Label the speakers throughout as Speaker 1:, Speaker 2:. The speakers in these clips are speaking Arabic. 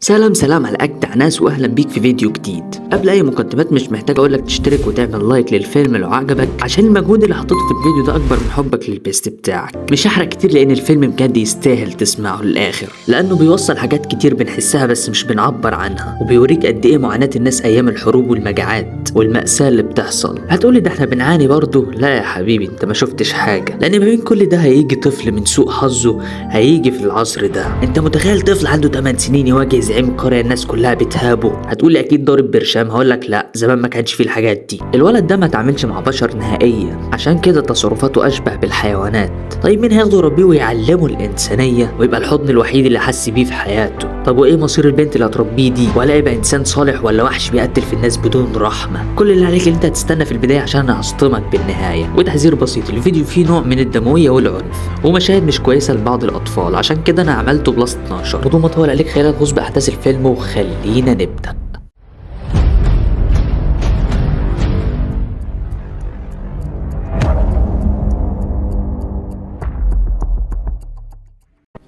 Speaker 1: سلام على أجدع ناس وأهلا بيك في فيديو جديد. قبل أي مقدمات مش محتاج أقولك تشترك وتعمل لايك للفيلم لو عجبك، عشان المجهود اللي حطيته في الفيديو ده أكبر من حبك للبيست بتاعك. مش هحرق كتير لأن الفيلم بجد يستاهل تسمعه للآخر، لأنه بيوصل حاجات كتير بنحسها بس مش بنعبر عنها، وبيوريك قد إيه معاناة الناس أيام الحروب والمجاعات والمأساة اللي بتحصل. هتقولي ده احنا بنعاني برضه؟ لا يا حبيبي، انت ما شفتش حاجة، لأن ما بين كل ده هيجي طفل من سوء حظه هيجي في العصر ده. انت متخيل طفل عنده 8 سنين يواجه زعيم القرية الناس كلها بتهابه؟ هتقولي اكيد ضارب برشام، هقولك لا، زمان ما كانش فيه الحاجات دي. الولد ده ما اتعاملش مع بشر نهائيا، عشان كده تصرفاته اشبه بالحيوانات. طيب مين هياخده يربيه ويعلمه الانسانيه ويبقى الحضن الوحيد اللي حس بيه في حياته؟ طب وايه مصير البنت اللي هتربيه دي؟ ولا يبقى انسان صالح ولا وحش بيقتل في الناس بدون رحمه؟ كل اللي عليك ان انت هتستنى في البدايه عشان انا هصدمك بالنهايه. وتحذير بسيط، الفيديو فيه نوع من الدمويه والعنف ومشاهد مش كويسه لبعض الاطفال، عشان كده انا عملته بلس 12. بدون ما اطول عليك خلينا نغوص باحداث الفيلم وخلينا نبدا.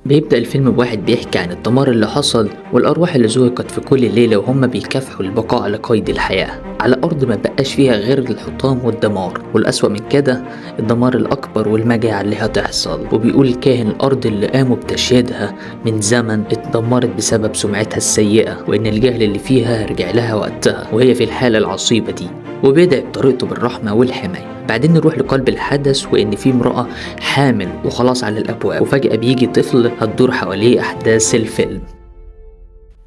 Speaker 1: بيبدأ الفيلم بواحد بيحكي عن الدمار اللي حصل والأرواح اللي زهقت في كل ليلة وهم بيكافحوا البقاء على قيد الحياة على أرض ما بقاش فيها غير الحطام والدمار، والأسوأ من كده الدمار الأكبر والمجاعة اللي هتحصل. وبيقول الكاهن الأرض اللي قاموا بتشييدها من زمن اتدمرت بسبب سمعتها السيئة، وإن الجهل اللي فيها رجع لها وقتها وهي في الحالة العصيبة دي، وبدأ بطريقته بالرحمة والحماية. بعدين نروح لقلب الحدث وإن في امرأة حامل وخلاص على الأبواب، وفجأة بيجي طفل هتدور حواليه أحداث الفيلم.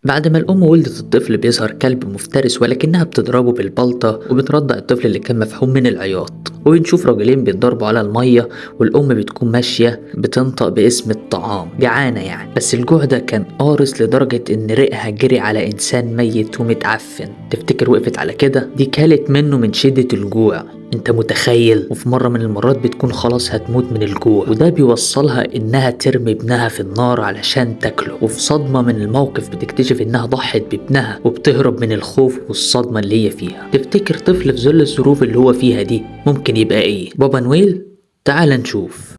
Speaker 1: بعد ما الأم ولدت الطفل بيظهر كلب مفترس ولكنها بتضربه بالبلطة وبترضع الطفل اللي كان مفحوم من العياط، وبنشوف راجلين بيتضربوا على المية والأم بتكون ماشية بتنطق باسم الطعام، جعانة يعني، بس الجوع ده كان قارس لدرجة إن ريقها جري على إنسان ميت ومتعفن. تفتكر وقفت على كده؟ دي كلت منه من شدة الجوع، انت متخيل؟ وفي مرة من المرات بتكون خلاص هتموت من الجوع، وده بيوصلها انها ترمي ابنها في النار علشان تاكله، وفي صدمة من الموقف بتكتشف انها ضحت بابنها وبتهرب من الخوف والصدمة اللي هي فيها. تفتكر طفل في ظل الظروف اللي هو فيها دي ممكن يبقى ايه؟ بابا نويل؟ تعال نشوف.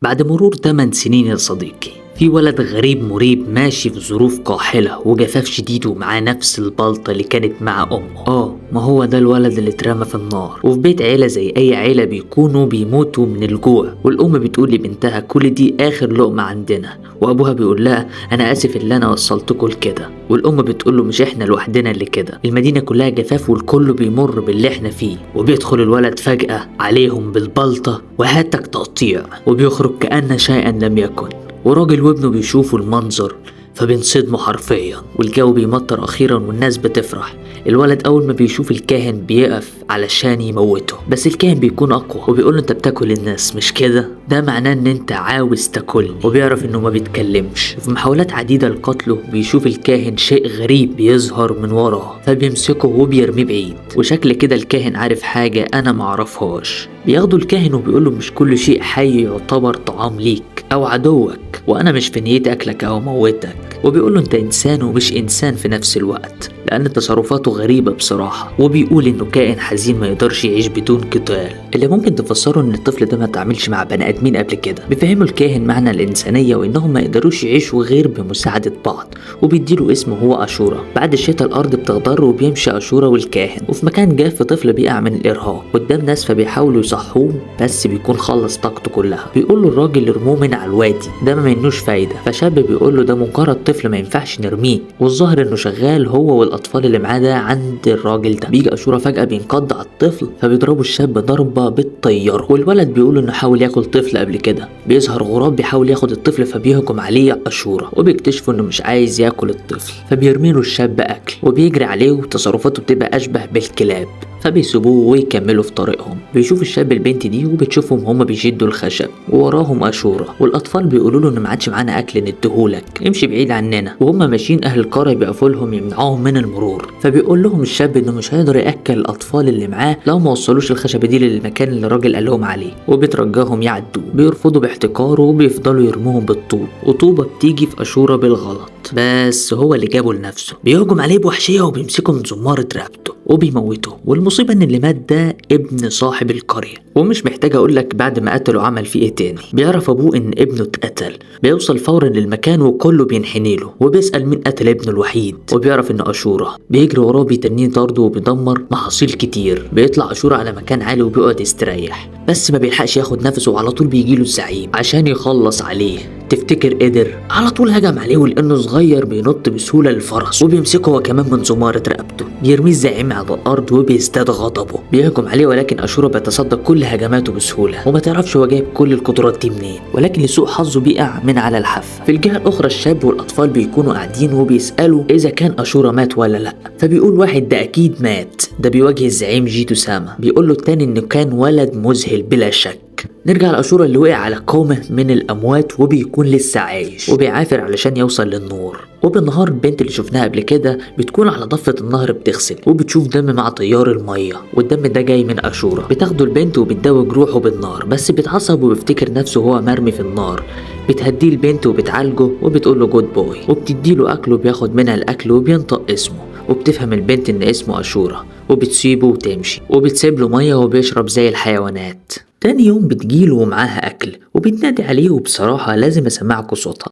Speaker 1: بعد مرور 8 سنين يا صديقي، في ولد غريب مريب ماشي في ظروف قاحلة وجفاف شديد ومعاه نفس البلطة اللي كانت مع أمه. ما هو ده الولد اللي اترمى في النار، وفي بيت عيلة زي أي عيلة بيكونوا بيموتوا من الجوع، والأم بتقول لبنتها كل دي آخر لقمة عندنا، وأبوها بيقول لها أنا آسف اللي أنا وصلتكوا لكده، والأم بتقول له مش إحنا لوحدنا اللي كده، المدينة كلها جفاف والكل بيمر باللي إحنا فيه. وبيدخل الولد فجأة عليهم بالبلطة وهاتك تقطيع، وبيخرج كأن شيئا لم يكن، وراجل وابنه بيشوفوا المنظر فبينصدموا حرفيا، والجو بيمطر اخيرا والناس بتفرح. الولد اول ما بيشوف الكاهن بيقف علشان يموته، بس الكاهن بيكون اقوى وبيقول له انت بتاكل الناس مش كده؟ ده معناه ان انت عاوز تاكلني، وبيعرف انه ما بيتكلمش. في محاولات عديدة لقتله بيشوف الكاهن شيء غريب بيظهر من وراه فبيمسكه وبيرميه بعيد، وشكل كده الكاهن عارف حاجة انا معرفهاش. بياخدوا الكاهن وبيقول له مش كل شيء حي يعتبر طعام ليك او عدوك، وانا مش في نيتي اكلك او موتك. وبيقول له انت انسان ومش انسان في نفس الوقت، لان تصرفاته غريبة بصراحة. وبيقول انه كائن حزين ما يقدرش يعيش بدون قتال، اللي ممكن تفسره ان الطفل ده ما تعاملش مع بني ادمين قبل كده. بيفهموا الكاهن معنى الانسانية وانهم ما يقدروش يعيشوا غير بمساعدة بعض، وبيديله اسمه هو اشورا. بعد الشتاء الارض بتخضر وبيمشي اشورا والكاهن، وفي مكان جاف طفل بيقع من الارهاق قدام ناس فبيحاولوا يصحوه بس بيكون خلص طاقته كلها. بيقول له الراجل ارموه من على الوادي، ده ما منوش فايدة. فشاب بيقول له ده مجرد طفل ما ينفعش نرميه، والظاهر انه شغال هو والاطفال اللي معاه ده عند الراجل ده. بيجي اشورا فجأة بينقض على الطفل فبيضربوا الشاب ضربة بتطيره، والولد بيقول انه حاول ياكل طفل قبل كده. بيظهر غراب بيحاول ياخد الطفل فبيهجم عليه اشورا، وبيكتشفوا انه مش عايز ياكل الطفل فبيرميله الشاب اكل وبيجري عليه، وتصرفاته بتبقى اشبه بالكلاب فبيسيبوه ويكملوا في طريقهم. بيشوف الشاب البنت دي وبتشوفهم هما بيشدوا الخشب ووراهم اشورا، والاطفال بيقولوا له ان ما عادش معانا اكل نديهولك، امشي بعيد عننا. وهم ماشيين اهل القريه بيقفوا لهم يمنعوهم من المرور، فبيقول لهم الشاب انه مش هيقدر ياكل الاطفال اللي معاه لو ما وصلوش الخشبه دي للمكان اللي الراجل قال لهم عليه، وبترجاهم يعدوا. بيرفضوا باحتقار وبيفضلوا يرموهم بالطوب، وطوبه بتيجي في اشورا بالغلط بس هو اللي جابه لنفسه. بيهجم عليه بوحشية وبيمسكه من زمارة رقبته وبيموته، والمصيبة ان اللي مات ده ابن صاحب القرية، ومش محتاج اقولك بعد ما قتله عمل فيه ايه تاني. بيعرف ابوه ان ابنه اتقتل، بيوصل فورا للمكان وكله بينحني له وبيسأل مين قتل ابنه الوحيد، وبيعرف ان اشورة. بيجري وراه بيتنيه طرده وبيدمر محاصيل كتير. بيطلع اشورة على مكان عالي وبيقعد يستريح، بس ما بيلحقش ياخد نفسه وعلى طول بيجيله الزعيم عشان يخلص عليه. تفتكر قدر؟ على طول هجم عليه، ولانه صغير بينط بسهوله للفرس وبيمسكه هو كمان من زمارة رقبته. بيرميه الزعيم على الارض وبيزداد غضبه. بيهجم عليه ولكن اشورة بيتصدى كل هجماته بسهوله، وما تعرفش هو جايب كل القدرات دي منين، ولكن لسوء حظه بيقع من على الحافه. في الجهه الاخرى الشاب والاطفال بيكونوا قاعدين وبيسالوا اذا كان اشورة مات ولا لا. فبيقول واحد ده اكيد مات، ده بيواجه الزعيم جيتو ساما. بيقول له التاني انه كان ولد مذهل بلا شك. نرجع لأشورة اللي وقع على قومه من الأموات وبيكون لسه عايش وبيعافر علشان يوصل للنور. وبالنهار البنت اللي شفناها قبل كده بتكون على ضفة النهر بتغسل وبتشوف دم مع تيار المية، والدم ده جاي من أشورة. بتاخده البنت وبتداوي جروحه بالنار، بس بيتعصب وبيفتكر نفسه هو مرمي في النار. بتهديه البنت وبتعالجه وبتقول له جود بوي، وبتديله أكل وبياخد منها الأكل وبينطق اسمه. وبتفهم البنت إن اسمه أشورة وبتسيبه وتمشي، وبتسيب له مية وبيشرب زي الحيوانات. تاني يوم بتجيله ومعاها أكل وبتنادي عليه، وبصراحة لازم أسمعكوا صوتها.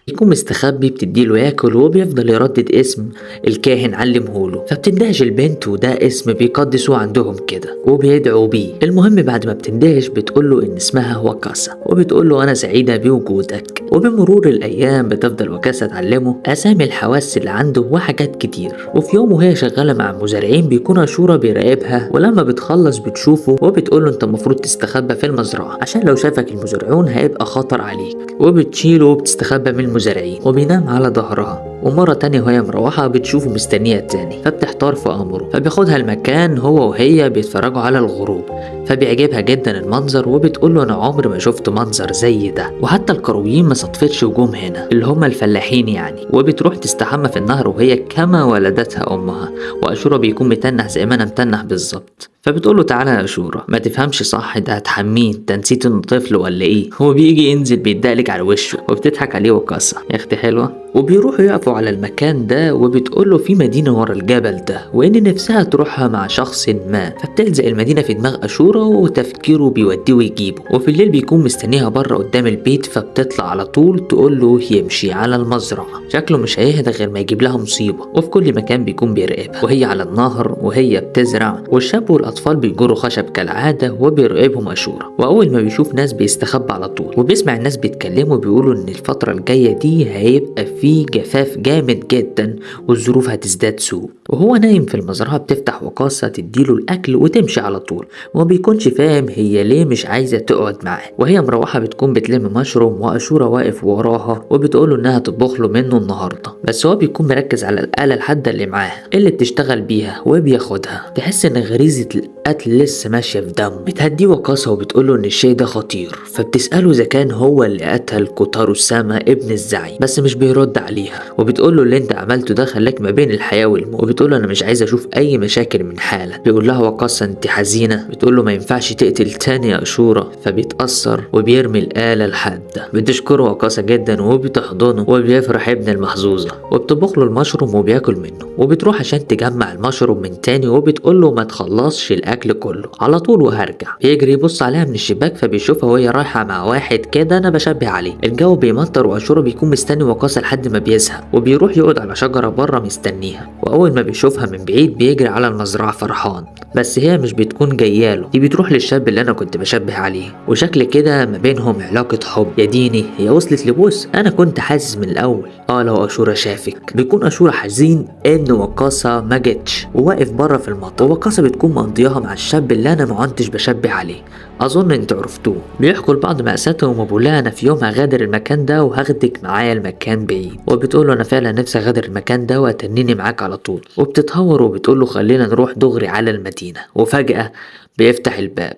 Speaker 1: يكون مستخبي، بتديله ياكل وبيفضل يردد اسم الكاهن علمهوله. فبتندهش البنت، وده اسم بيقدسوه عندهم كده وبيدعوا بيه. المهم بعد ما بتندهش بتقوله ان اسمها وكاسا، وبتقوله انا سعيدة بوجودك. وبمرور الايام بتفضل وكاسا تعلمه اسامي الحواس اللي عنده وحاجات كتير. وفي يوم وهي شغالة مع المزارعين بيكون أشورة بيراقبها، ولما بتخلص بتشوفه وبتقوله انت المفروض تستخبى في المزرعة عشان لو شافك المزارعون هيبقى خطر عليك. وبتشيله وبتستخبى من المزارعين وبينام على ظهرها. ومرة تانية وهي مروحة بتشوفه مستنية تاني، فبتحتار في أمره. فبياخدها المكان هو وهي بيتفرجوا على الغروب، فبيعجبها جدا المنظر وبتقوله أنا عمري ما شفت منظر زي ده، وحتى الكرويين ما صدفتش وجوم هنا اللي هم الفلاحين يعني. وبتروح تستحمى في النهر وهي كما ولدتها أمها، وأشورة بيكون متنح زي ما أنا متنح بالظبط. فبتقوله تعالى يا أشورة، ما تفهمش صح، ده هتحميه، انت نسيت انه طفل ولا ايه؟ هو بيجي ينزل بيدقلك على وشه. وبتضحك عليه وكاسة يا اختي حلوة. وبيروحوا يقفوا على المكان ده، وبتقوله في مدينة ورا الجبل ده وان نفسها تروحها مع شخص ما. فبتلزق المدينة في دماغ أشورة وتفكيره بيوديه ويجيبه. وفي الليل بيكون مستنيها بره قدام البيت، فبتطلع على طول تقوله يمشي على المزرعة، شكله مش هيهدى غير ما يجيب لها مصيبة. وفي كل مكان بيكون بيراقبها وهي على النهر وهي بتزرع، والشاب والأطفال بيجروا خشب كالعادة وبيراقبهم أشورة. وأول ما بيشوف ناس بيستخبى على طول، وبيسمع الناس بيتكلموا بيقولوا إن الفترة الجاية دي هيبقى في جفاف جامد جدا والظروف هتزداد سوء. وهو نايم في المزرعة بتفتح وكاسة تديله الأكل وتمشي على طول، وما بيكونش فاهم هي ليه مش عايزة تقعد معاه. وهي مروحة بتكون بتلم مشروم وأشورة واقف وراها وبتقوله إنها تطبخ له منه النهاردة، بس هو بيكون مركز على الآلة الحادة اللي معاه اللي بتشتغل بيها وبياخدها. تحس إن غريزة القتل لسه ماشية في دمه. بتهديه وكاسة وبتقوله إن الشيء ده خطير، فبتسأله إذا كان هو اللي قتل كوتارو ساما ابن الزعيم، بس مش بيرد عليها. وبتقوله اللي انت عملته ده خلاك ما بين الحياة والموت. وبتقوله انا مش عايز اشوف اي مشاكل من حالك. بيقول لها وكاسة انت حزينة؟ بتقوله ما ينفعش تقتل تاني يا أشورة. فبيتأثر وبيرمي الآلة الحادة. بتشكره وكاسة جدا وبتحضنه وبيفرح ابن المحظوظة، وبتطبخ له المشروم وبياكل منه. وبتروح عشان تجمع المشروم من تاني وبتقوله ما تخلصش الاكل كله على طول وهرجع. بيجري يبص عليها من الشباك فبيشوفها وهي رايحة مع واحد كده انا بشبه عليه. الجو بيمطر وأشورة بيكون مستني وكاسة لحد ما بيزهق، وبيروح يقعد على شجرة بره مستنيها. واول ما بيشوفها من بعيد بيجري على المزرعة فرحان، بس هي مش بتكون جاياله، دي بتروح للشاب اللي انا كنت بشبه عليه. وشكل كده ما بينهم علاقة حب. يا ديني هي وصلت لبوس، انا كنت حاسس من الاول. لو أشورة شافك. بيكون أشورة حزين ان وكاسة ما جتش وواقف بره في المطر، وكاسة بتكون مقضياها مع الشاب اللي انا ما كنتش بشبه عليه. اظن انت عرفتوه. بيحكوا لبعض مأساتهم، وبقولها انا في يوم هغادر المكان ده وهاخدك معايا المكان بعيد. وبتقوله انا فعلا نفسي اغادر المكان ده واتنيني معاك على طول. وبتتهور وبتقوله خلينا نروح دغري على المدينة. وفجأة بيفتح الباب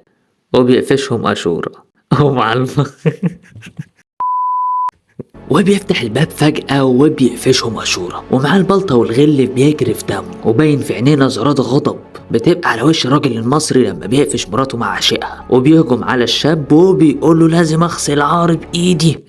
Speaker 1: وبيقفشهم أشورة وبيفتح الباب فجأة وبيقفشهم أشورة، ومعاه البلطة والغل بيجري في دمه، وباين في عينيه نظرات غضب بتبقى على وش الراجل المصري لما بيقفش مراته مع عشقها. وبيهجم على الشاب وبيقوله لازم اغسل عار بايدي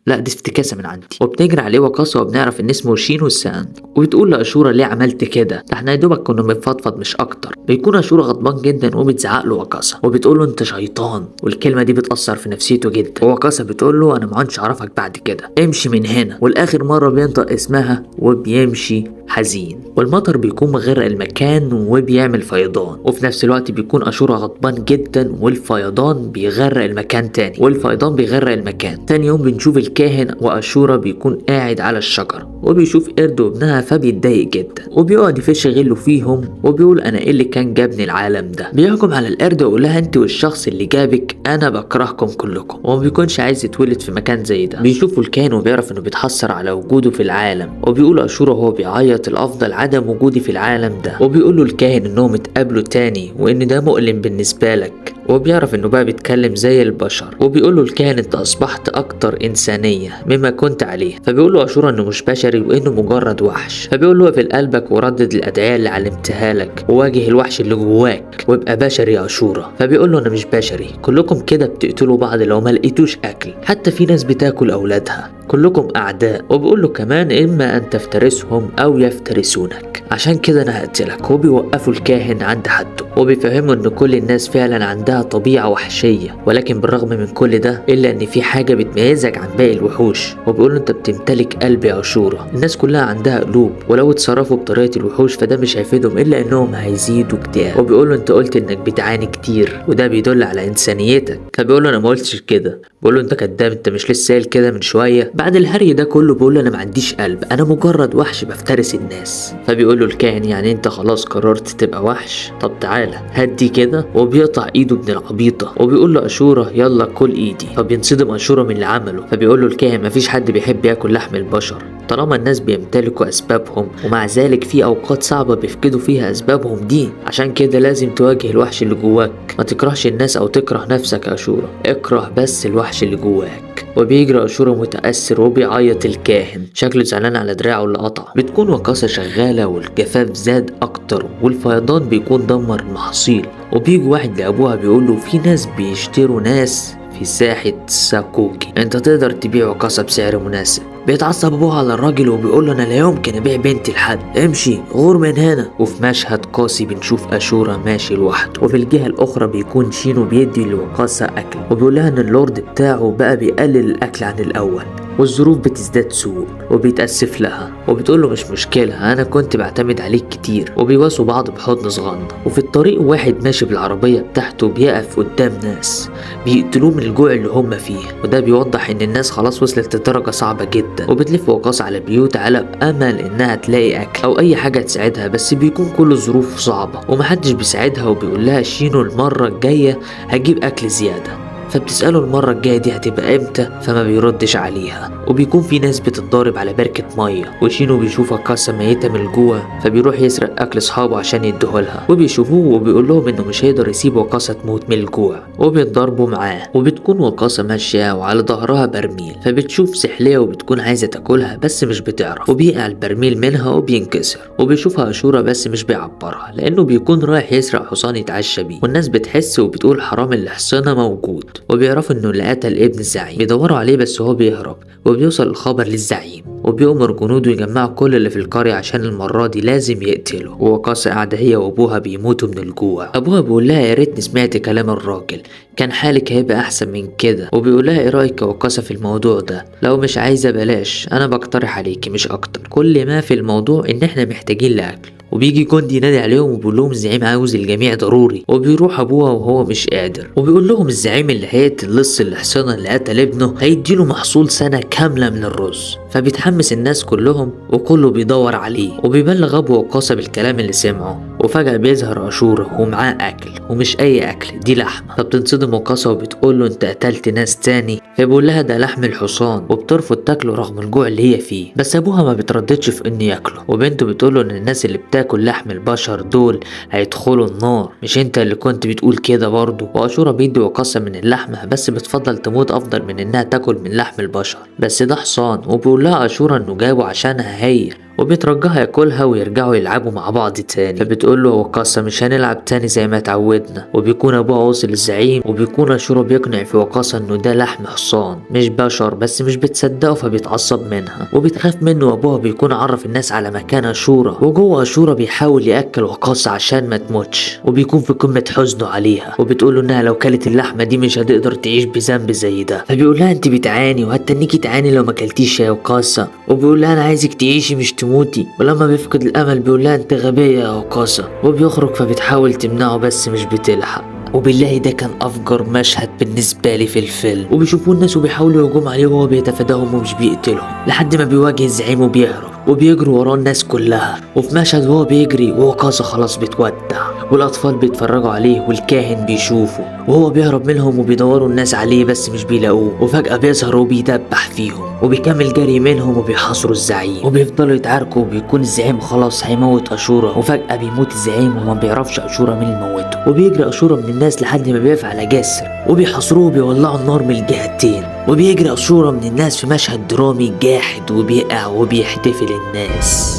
Speaker 1: لا دي افتكاسة من عندي. وبنجري عليه وقاصة وبنعرف ان اسمه شينو سان، وبتقول لأشورا ليه عملت كده؟ ده احنا يا دوبك كنا بنفضفض مش اكتر. بيكون أشورا غضبان جدا وبتزعق له وقاصة وبتقول له انت شيطان، والكلمة دي بتأثر في نفسيته جدا. وقاصة بتقول له انا ما عدتش اعرفك بعد كده، امشي من هنا. والاخر مرة بينطق اسمها وبيمشي حزين، والمطر بيكون مغرق المكان وبيعمل فيضان. وفي نفس الوقت بيكون أشورا غضبان جدا والفيضان بيغرق المكان تاني، والفيضان بيغرق المكان تاني. يوم بنشوف الكاهن وأشورا بيكون قاعد على الشجرة وبيشوف قرد وابنها فبيتضايق جدا وبيقعد يفش غله فيهم وبيقول انا ايه اللي كان جابني العالم ده. بيحكم على القرد ويقول لها انت والشخص اللي جابك انا بكرهكم كلكم، وما بيكونش عايز يتولد في مكان زي ده. بيشوفوا الكاهن وبيعرف انه بيتحسر على وجوده في العالم، وبيقول أشورا وهو بيعيط الافضل عدم وجودي في العالم ده. وبيقول له الكاهن انهم اتقابلوا تاني وان ده مؤلم بالنسبه لك، وبيعرف انه بقى بيتكلم زي البشر. وبيقول له الكاهن انت اصبحت اكتر انسانيه مما كنت عليه. فبيقول له أشورا انه مش بشري وانه مجرد وحش. فبيقول له اقفل قلبك وردد الادعيه اللي علمتها لك وواجه الوحش اللي جواك وابقى بشري يا أشورا. فبيقول له انا مش بشري، كلكم كده بتقتلوا بعض لو ما لقيتوش اكل، حتى في ناس بتاكل اولادها، كلكم اعداء. وبيقول له كمان اما ان تفترسهم او يفترسونك، عشان كده انا هقتلك. وبيوقفوا الكاهن عند حده وبيفهموا ان كل الناس فعلا عندها طبيعه وحشيه، ولكن بالرغم من كل ده الا ان في حاجه بتميزك عن باقي الوحوش. وبيقول له انت بتمتلك قلب يا أشورا، الناس كلها عندها قلوب، ولو اتصرفوا بطريقه الوحوش فده مش هيفيدهم الا انهم هيزيدوا اكتئاب. وبيقول له انت قلت انك بتعاني كتير وده بيدل على انسانيتك. فبيقول له انا ما قلتش كده. بيقول له انت كداب، انت مش لسه قايل كده من شويه؟ بعد الهري ده كله بيقول له انا ما عنديش قلب، انا مجرد وحش بفترس الناس. فبيقول له الكاهن يعني انت خلاص قررت تبقى وحش؟ طب تعالى هدي كده. وبيقطع ايده ابن العبيطه وبيقول له أشورا يلا كل ايدي. فبينصدم أشورا من اللي عمله. فبيقول له الكاهن مفيش حد بيحب ياكل لحم البشر طالما الناس بيمتلكوا اسبابهم، ومع ذلك في اوقات صعبه بيفقدوا فيها اسبابهم دي، عشان كده لازم تواجه الوحش اللي جواك. ما تكرهش الناس او تكره نفسك يا أشورا، اكره بس الوحش اللي جواك. وبيجري أشورا متأثر وبيعيط الكاهن، شكله زعلان على دراعه اللي قطع. بتكون وقاصة شغالة والجفاف زاد أكتر والفيضان بيكون دمر المحاصيل. وبيجي واحد لأبوها بيقول له في ناس بيشتروا ناس في ساحة ساكوكي، انت تقدر تبيع وقاصة بسعر مناسب. بيتعصب ابوها على الراجل وبيقول له انا لا يمكن ابيع بنتي لحد، امشي غور من هنا. وفي مشهد قاسي بنشوف أشورا ماشي لوحده، وفي الجهة الاخرى بيكون شينو بيدي لوقاصة اكل وبيقول لها ان اللورد بتاعه بقى بيقلل الاكل عن الاول والظروف بتزداد سوء، وبيتأسف لها وبتقول له مش مشكلة أنا كنت بعتمد عليك كتير. وبيواسوا بعض بحضن صغنن. وفي الطريق واحد ماشي بالعربية بتاعته بيقف قدام ناس بيقتلوه من الجوع اللي هم فيه، وده بيوضح إن الناس خلاص وصلت لدرجة صعبة جدا. وبتلف وقاصة على بيوت على بأمل إنها تلاقي أكل أو أي حاجة تساعدها، بس بيكون كل الظروف صعبة ومحدش بيساعدها. وبيقول لها شينو المرة الجاية هجيب أكل زيادة. فبتسأله المرة الجاية دي هتبقى امتى، فما بيردش عليها. وبيكون في ناس بتتضارب على بركة مية، وشينو بيشوف وقاصة ميتة من الجوع فبيروح يسرق أكل أصحابه عشان يديهولها. وبيشوفوه وبيقول لهم إنه مش هيقدر يسيب وقاصة تموت من الجوع وبيتضاربوا معاه. وبتكون وقاصة ماشية وعلى ظهرها برميل، فبتشوف سحلية وبتكون عايزة تاكلها بس مش بتعرف، وبيقع البرميل منها وبينكسر. وبيشوفها أشورا بس مش بيعبرها لأنه بيكون رايح يسرق حصان يتعشى بيه. والناس بتحس وبتقول حرام اللي حصانه موجود. وبيعرفوا انه اللي قتل ابن الزعيم، بيدوروا عليه بس هو بيهرب. وبيوصل الخبر للزعيم وبيأمر جنوده يجمعوا كل اللي في القرية عشان المرة دي لازم يقتله. ووقاصة قاعدة هي وابوها بيموتوا من الجوع. ابوها بيقول لها يا ريتني سمعت كلام الراجل، كان حالك هيبقى احسن من كده. وبيقول لها ايه رايك يا وقاصة في الموضوع ده؟ لو مش عايزة بلاش، انا بقترح عليكي مش اكتر. كل ما في الموضوع ان احنا محتاجين لاكل. وبيجي جندي ينادي عليهم وبيقول لهم الزعيم عاوز الجميع ضروري. وبيروح ابوها وهو مش قادر وبيقول لهم الزعيم اللي هيقتل لص الحصان اللي قتل ابنه هيديله محصول سنة كاملة من الرز. فبيتحمس الناس كلهم وكله بيدور عليه. وبيبلغ ابو وقاصة بالكلام اللي سمعه. وفجأة بيظهر أشورا ومعاه أكل، ومش أي أكل، دي لحمة. فبتنصدم وقاصة وبتقول له أنت قتلت ناس تاني؟ فبيقول لها ده لحم الحصان، وبترفض تاكله رغم الجوع اللي هي فيه. بس أبوها ما بترددش في إنه ياكله. وبنته بتقول له إن الناس اللي بتاكل لحم البشر دول هيدخلوا النار، مش أنت اللي كنت بتقول كده برضه؟ وأشورا بيدي وقاصة من اللحمة بس بتفضل تموت أفضل من إنها تاكل من لحم البشر. بس ده حصان. وبيقول لها أشورا إنه جابه عشانها هي وبيترجاها ياكلها ويرجعوا يلعبوا مع بعض تاني. فبتقول له وقاصة مش هنلعب تاني زي ما اتعودنا. وبيكون ابوها واصل الزعيم، وبيكون اشورا بيقنع في وقاصة انه ده لحم حصان مش بشر، بس مش بتصدقه فبيتعصب منها وبتخاف منه. وابوها بيكون عرف الناس على مكان اشورا، وجوه اشورا بيحاول ياكل وقاصة عشان ما تموتش، وبيكون في قمة حزنه عليها. وبتقول له انها لو كلت اللحمة دي مش هتقدر تعيش بذنب زي ده. فبيقول لها انت بتعاني وهتنيكي تعاني لو ما كلتيش يا وقاصة. وبيقول لها انا عايزك تعيشي مش تموتي. ولما بيفقد الامل بيقول لها انت غبية يا وقاصة، وبيخرج فبتحاول تمنعه بس مش بتلحق. وبالله ده كان افجر مشهد بالنسبه لي في الفيلم. وبيشوفوا الناس وبيحاولوا يهجموا عليه وهو بيتفاداهم ومش بيقتلهم لحد ما بيواجه الزعيم وبيهرب، وبيجروا وراه الناس كلها. وفي مشهد وهو بيجري ووقاصة خلاص بتودع، والاطفال بيتفرجوا عليه والكاهن بيشوفه وهو بيهرب منهم، وبيدوروا الناس عليه بس مش بيلاقوه. وفجأة بيظهر وبيدبح فيهم وبيكمل جري منهم وبيحاصروا الزعيم وبيفضلوا يتعاركوا. وبيكون الزعيم خلاص هيموت اشورا، وفجأة بيموت الزعيم وما بيعرفش اشورا مين اللي موته. وبيجري اشورا من الناس لحد ما بيقف على جسر وبيحاصروه وبيولعوا النار من الجهتين. وبيجري اشورا من الناس في مشهد درامي جاحد وبيقع وبيحتفل الناس.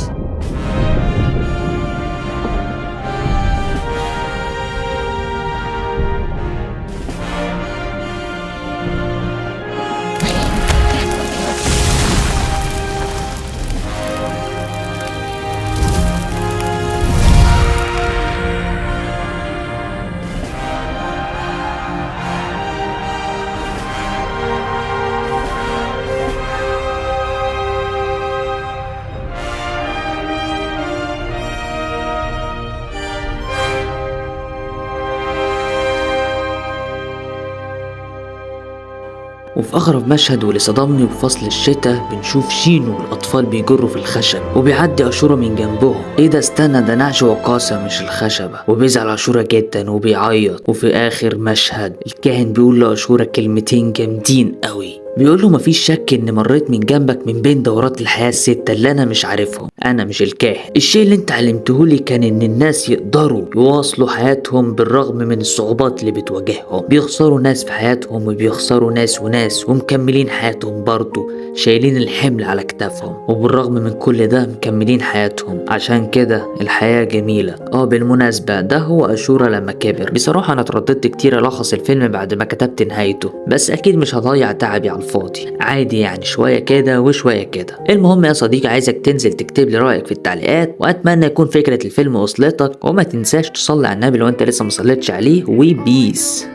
Speaker 1: وفي أغرب مشهد واللي صدمني وفصل الشتاء بنشوف شينو والأطفال بيجروا في الخشب وبيعدي أشورا من جنبهم. إيه ده استنى ده نعش وقاصة مش الخشبة. وبيزعل أشورا جدا وبيعيط. وفي آخر مشهد الكاهن بيقول لأشورا كلمتين جامدين قوي. بيقول له مفيش شك ان مريت من جنبك من بين دورات الحياة الستة اللي انا مش عارفهم. انا مش الكاهن. الشيء اللي انت علمتهولي كان ان الناس يقدروا يواصلوا حياتهم بالرغم من الصعوبات اللي بتواجههم. بيخسروا ناس في حياتهم وبيخسروا ناس وناس ومكملين حياتهم برضو، شايلين الحمل على كتافهم وبالرغم من كل ده مكملين حياتهم. عشان كده الحياة جميلة. بالمناسبة ده هو أشورا لما كبر. بصراحة انا اترددت كتير الخص الفيلم بعد ما كتبت نهايته، بس اكيد مش هضيع تعبي على الفاضي. عادي يعني شوية كده وشوية كده. المهم يا صديقي عايزك تنزل تكتب لي رأيك في التعليقات، واتمنى يكون فكرة الفيلم وصلتك، وما تنساش تصلي على النبي لو انت لسه مصليتش عليه. وبيس.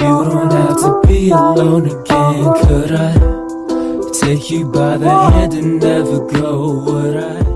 Speaker 1: You don't have to be alone again. Could I take you by the hand and never go? Would I